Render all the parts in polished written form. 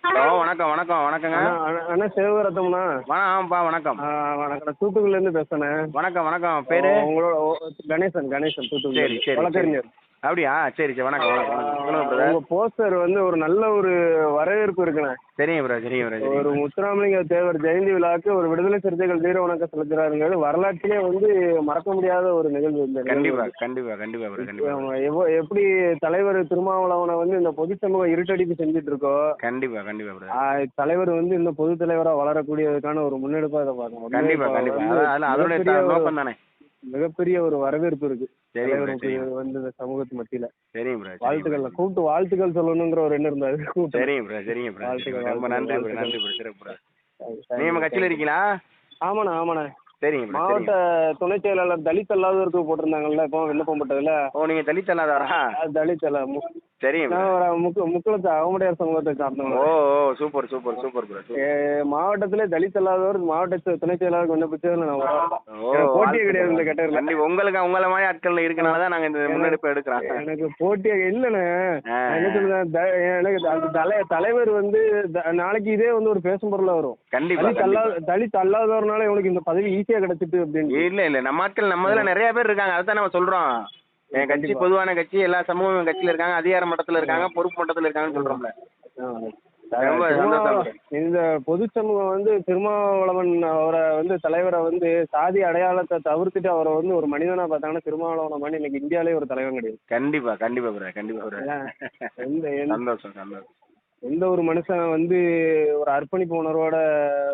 Hello வணக்கம் வணக்கம் வணக்கங்க. அண்ணா சிவரத்தம்ண்ணா. ஆமாப்பா வணக்கம். வணக்கம், தூத்துக்குடியிலேருந்து பேசுகிறேன். வணக்கம் வணக்கம். பேர் உங்களோட கணேசன் சரி தூத்துக்குடி சரி வழக்கறிஞர். அப்படியா? சரி சரி வணக்கம் வணக்கம் வணக்கம். சொல்லுங்க பிரதர். உங்கள் போஸ்டர் வந்து ஒரு நல்ல ஒரு வரவேற்பு இருக்குண்ணே. சரிங்க பிரதர் சரிங்க பிரதர். ஒரு முத்துராமலிங்க தேவர் ஜெயந்தி விழாவுக்கு ஒரு விடுதலை சிறுத்தைகள் வீர வணக்கம் செலுத்துறாருங்கிறது வரலாற்றிலே வந்து மறக்க முடியாத ஒரு நிகழ்வு. இந்த கண்டிப்பா கண்டிப்பா கண்டிப்பா பிரதர் கண்டிப்பா. எப்படி தலைவர் திருமாவளவனை வந்து இந்த பொது சமூகம் இருட்டடிப்பு செஞ்சுட்டு இருக்கோ, கண்டிப்பா கண்டிப்பா பிரதர். தலைவர் வந்து இந்த பொது தலைவராக வளரக்கூடியதுக்கான ஒரு முன்னெடுப்பா இதை பார்க்கணும். கண்டிப்பா கண்டிப்பா. அதோட நோக்கம் தானே. மிகப்பெரிய ஒரு வரவேற்பு இருக்கு சரி தலைவருக்கு வந்து இந்த சமூகத்து மத்தியில. சரிங்க பிரதர். வாழ்த்துக்கள் கூப்பிட்டு வாழ்த்துக்கள் சொல்லணுங்கிற ஒரு எண்ணம் இருந்தாரு. சரிங்க பிரதர் சரிங்க பிரதர். ரொம்ப நன்றி பிரதர் நன்றி பிரதர். சிறப்பு பிரதர். நீங்க நம்ம கட்சியில் இருக்கீங்களா? ஆமாண்ணா. சரிங்க பிரதர். மாவட்ட துணை செயலாளர் தலித் அல்லாதவருக்கு போட்டிருந்தாங்கல்ல இப்போ விண்ணப்பம் போட்டதுல. ஓ நீங்க தலித் அல்லாதவரா? தலித் அல்ல, சரிங்க. முக்குளத்து அகமுடையார் சமூகத்தை சார்ந்தவங்க. ஓ சூப்பர் சூப்பர் சூப்பர் பிரதர். மாவட்டத்திலே தலித் அல்லாதவர் மாவட்ட துணை செயலாளர் விண்ணப்பிச்சதுல நான் போட்டியே கிடையாது இந்த கேட்டகரியில. கண்டிப்பா உங்களுக்கு உங்களை மாதிரி ஆட்கள் இருக்கனாலதான் நாங்க இந்த முன்னெடுப்பு எடுக்கிறோம். எனக்கு போட்டியே இல்லைண்ணே. என்ன சொல்லுங்க, எனக்கு அந்த தலைவர் வந்து நாளைக்கு இதே வந்து ஒரு பேசும் பொருளா வரும். கண்டிப்பா தலித் அல்லாதவர்னால இவனுக்கு இந்த பதவி ஈஸியா கிடைச்சிட்டு அப்படின்னு. இல்ல நம்ம ஆட்கள் நம்ம இதுல நிறைய பேர் இருக்காங்க. அதான் நம்ம சொல்றோம். என் கட்சி பொதுவான கட்சி, எல்லா சமூகம் கட்சியில இருக்காங்க, அதிகார மட்டத்துல இருக்காங்க, பொறுப்பு மட்டத்துல இருக்காங்கன்னு சொல்றோம்ல. இந்த பொது சமூகம் வந்து திருமாவளவன் அவரை வந்து தலைவரை வந்து சாதி அடையாளத்தை தவிர்த்துட்டு அவரை வந்து ஒரு மனிதனா பார்த்தாங்கன்னா திருமாவளவன மாதிரி இன்னைக்கு இந்தியாலே ஒரு தலைவன் கிடையாது. கண்டிப்பா கண்டிப்பா பிரதர் கண்டிப்பா பிரதர். சந்தோஷம் சந்தோஷம். எந்த ஒரு மனுஷன் வந்து ஒரு அர்ப்பணிப்பு உணர்வோட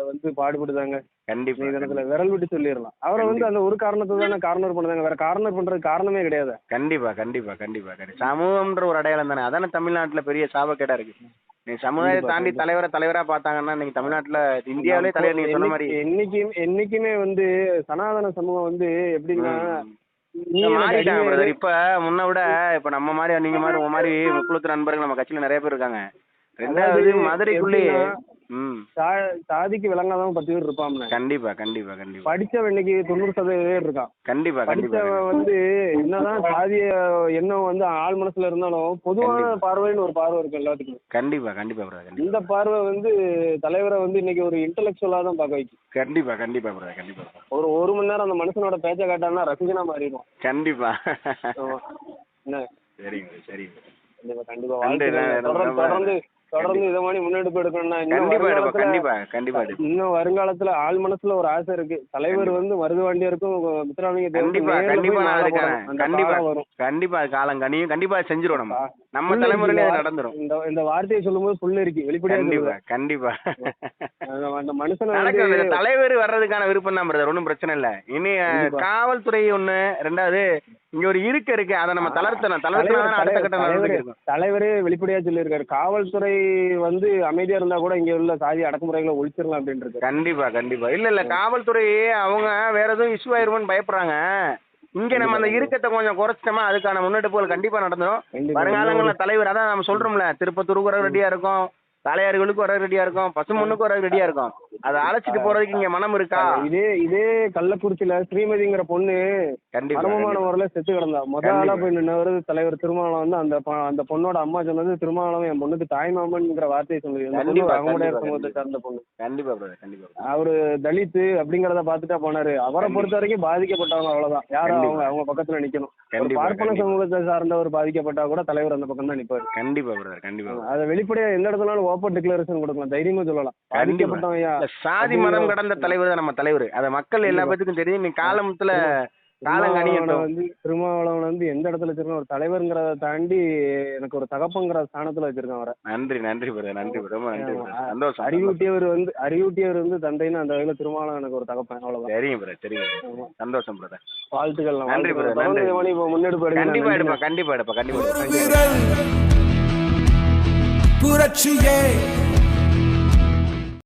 வந்து பாடுபடுதாங்க. கண்டிப்பா இடத்துல விரல் விட்டு சொல்லிடலாம். அவரை வந்து அந்த ஒரு காரணத்தை தானே கார்னர் பண்ணுதாங்க, வேற கார்னர் பண்றது காரணமே கிடையாது. கண்டிப்பா கண்டிப்பா கண்டிப்பா கண்டிப்பா. சமூகம்ன்ற ஒரு அடையாளம் தானே. அதானே தமிழ்நாட்டுல பெரிய சாபக்கேடா இருக்கு. நீ சமுதாயத்தை தாண்டி தலைவரா பார்த்தாங்கன்னா இன்னைக்கு தமிழ்நாட்டுல இந்தியாவிலே தலைவர் நீங்க சொன்ன மாதிரி என்னைக்குமே வந்து சனாதன சமூகம் வந்து எப்படின்னா மாறிட்டாங்க பிரதர். இப்ப முன்ன விட இப்ப நம்ம மாதிரி நீங்க மாதிரி உங்க மாதிரி முக்குளத்து நண்பர்கள் நம்ம கட்சியில நிறைய பேர் இருக்காங்க. ரெண்டாவது மதுரைக்குள்ளேயே சாதிக்கு விளங்காதவங்க 10 பேர் இருப்பாங்க. கண்டிப்பா கண்டிப்பா கண்டிப்பா. படிச்சவன் இன்னைக்கு 90% இருக்கான். கண்டிப்பா படிச்சவன் வந்து என்னதான் சாதிய எண்ணம் வந்து ஆள் மனசுல இருந்தாலும் பொதுவான பார்வைன்னு ஒரு பார்வை இருக்கு எல்லாத்துக்கும். கண்டிப்பா கண்டிப்பா பிரதர். இந்த பார்வை வந்து தலைவரை வந்து இன்னைக்கு ஒரு இன்டெலெக்சுவலா தான் பார்க்க வைக்கும். கண்டிப்பா கண்டிப்பா பிரதர் கண்டிப்பா. ஒரு மணி நேரம் அந்த மனுஷனோட பேச்ச கேட்டான்னா ரசிகனா மாறிடும். கண்டிப்பா. என்ன சரிங்க சரிங்க. கண்டிப்பா தொடர்ந்து இதை மாதிரி முன்னெடுப்பு எடுக்கணும்னா இன்னும் வருங்காலத்துல ஆள் மனசுல ஒரு ஆசை இருக்கு. தலைவர் வந்து மருதுவாண்டியருக்கும் முத்துராமலிங்க வரும். கண்டிப்பா காலம் கனியும். கண்டிப்பா செஞ்சிரும். நம்ம தலைமுறையில நடந்துரும். இந்த வார்த்தையை சொல்லும் போது புல்லு இருக்கு வெளிப்படையா. கண்டிப்பா அந்த மனுஷன் தலைவர் வர்றதுக்கான விருப்பம் தான் பிரதர். ஒன்றும் பிரச்சனை இல்ல. இனி காவல்துறை ஒண்ணு, ரெண்டாவது இங்க ஒரு இருக்கு அதை நம்ம தளர்த்தணும். அடுத்த கட்டம் தலைவரே வெளிப்படையா சொல்லியிருக்காரு. காவல்துறை வந்து அமைதியா இருந்தா கூட இங்க உள்ள சாதி அடக்குமுறைகளை ஒழிச்சிடலாம் அப்படின்னு. கண்டிப்பா கண்டிப்பா. இல்ல காவல்துறையே அவங்க வேற எதுவும் இஷ்யூ ஆயிருமோன்னு பயப்படுறாங்க. இங்க நம்ம அந்த இறுக்கத்தை கொஞ்சம் குறைச்சிட்டோமா அதுக்கான முன்னெடுப்புகள் கண்டிப்பா நடந்துடும். வருங்காலங்கள்ல தலைவர் அதான் நம்ம சொல்றோம்ல, திருப்பத்தூருக்கு வர ரெடியா இருக்கும், தலையாறுகளுக்கு வர ரெடியா இருக்கும், பசுமண்ணுக்கு வர ரெடியா இருக்கும். அதை அழைச்சிட்டு போறதுக்கு இங்க மனம் இருக்கா? இதே கள்ளக்குறிச்சியில ஸ்ரீமதிங்கிற பொண்ணு மர்மமான முறையில செத்து கிடந்தா. முதல்ல போய் நின்னவர் தலைவர் திருமாவளவன் வந்து அந்த பொண்ணோட அம்மா சொன்னது திருமாவளவன் என் பொண்ணுக்கு தாய்மாமன்ங்கிற வார்த்தையை சொன்னது. அகமுடையார் சமூகத்தை சார்ந்த பொண்ணு. கண்டிப்பா கண்டிப்பா. அவரு தலித் அப்படிங்கறத பாத்துட்டா போனாரு. அவரை பொறுத்த வரைக்கும் பாதிக்கப்பட்டவங்க அவ்வளவுதான். யாரும் அவங்க பக்கத்துல நிக்கணும். பார்ப்பன சமூகத்தை சார்ந்தவர் பாதிக்கப்பட்டா கூட தலைவர் அந்த பக்கம் தான் நிப்பாரு. கண்டிப்பா கண்டிப்பா. அதை வெளிப்படையா எந்த இடத்துலனாலும் ஓப்பன் டிக்ளரேஷன் கொடுக்கலாம், தைரியமா சொல்லலாம். பாதிக்கப்பட்டவங்க சாதி மதம் கடந்த தலைவர் தான் நம்ம தலைவர். அத மக்கள் எல்லா பேத்துக்கும் தெரியும். நீ காலத்துல வந்து திருமாவளவன் வந்து எந்த இடத்துல வச்சிருக்கோம் ஒரு தலைவர்ங்கிறத தாண்டி எனக்கு ஒரு தகப்பங்கிற ஸ்தானத்துல வச்சிருக்கேன் அவரை. நன்றி நன்றி நன்றி. ரொம்ப நன்றி. சந்தோஷம். அறிவூட்டியவர் வந்து தந்தைன்னு அந்த வகையில திருமாவளவன் எனக்கு ஒரு தகப்பன். அவ்வளவுதான். சரிங்க பிரதர் சரிங்க. சந்தோஷம் பிரதர். வாழ்த்துக்கள். நன்றி பிரதர். முன்னெடுப்பு கண்டிப்பா எடுப்பா கண்டிப்பா எடுப்பா கண்டிப்பா. புரட்சியே